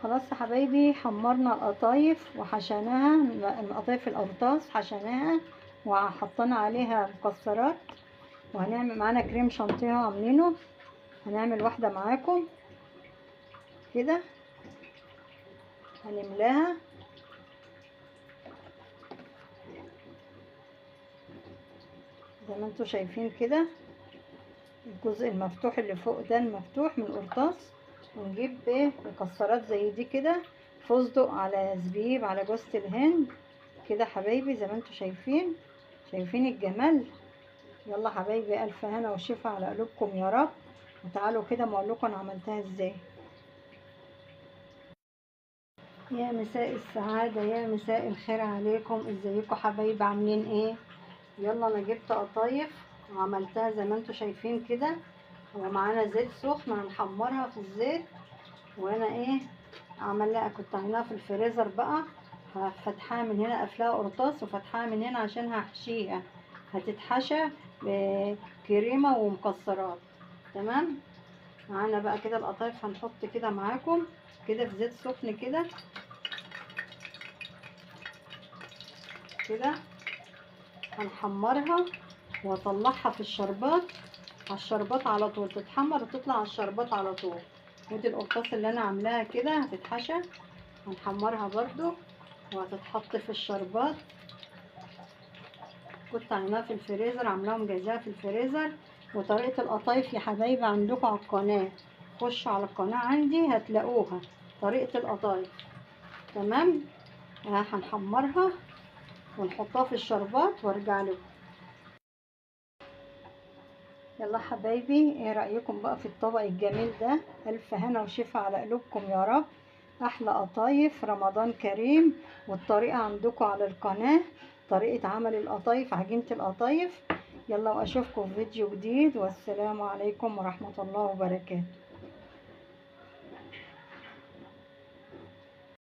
خلاص يا حبايبي، حمرنا القطايف وحشيناها، القطايف القرطاس حشيناها وحطينا عليها مكسرات، وهنعمل معانا كريم شانتيه عاملينه. هنعمل واحدة معاكم كده، هنملاها زي ما انتوا شايفين كده. الجزء المفتوح اللي فوق ده المفتوح من القرطاس، ونجيب مكسرات زي دي كده، فستق على زبيب على جوز الهند كده حبايبي، زي ما انتوا شايفين الجمال. يلا حبايبي، الف هنا وشفا على قلوبكم يا رب. وتعالوا كده ما اقولكم انا عملتها ازاي. يا مساء السعاده، يا مساء الخير عليكم، ازيكم حبايبي، عاملين ايه؟ يلا انا جبت قطايف وعملتها زي ما انتوا شايفين كده، ومعانا زيت سخن هنحمرها في الزيت. وانا عملها، كنت عاملاها في الفريزر بقى، فتحاها من هنا قافلاها قرطاس، وفتحاها من هنا عشان هحشيها، هتتحشى بكريمه ومكسرات. تمام. معانا بقى كده القطايف، هنحط كده معاكم كده في زيت سخن كده كده، هنحمرها واطلعها في الشربات، على الشربات على طول تتحمر وتطلع على الشربات على طول. ودي القرطاس اللي انا عاملاها كده هتتحشى، هنحمرها برضو وهتتحط في الشربات. كنت عاملاها في الفريزر، عاملاها مجهزاها في الفريزر. وطريقة القطايف يا حبايبي عندكم على القناة، خشوا على القناة عندي هتلاقوها طريقة القطايف. تمام. هنحمرها ونحطها في الشربات وارجع لكم. يلا حبايبي، ايه رأيكم بقى في الطبق الجميل ده؟ الف هنا وشفا على قلوبكم يا رب. احلى قطايف، رمضان كريم. والطريقة عندكم على القناة، طريقة عمل القطايف، عجينة القطايف. يلا واشوفكم في فيديو جديد، والسلام عليكم ورحمة الله وبركاته.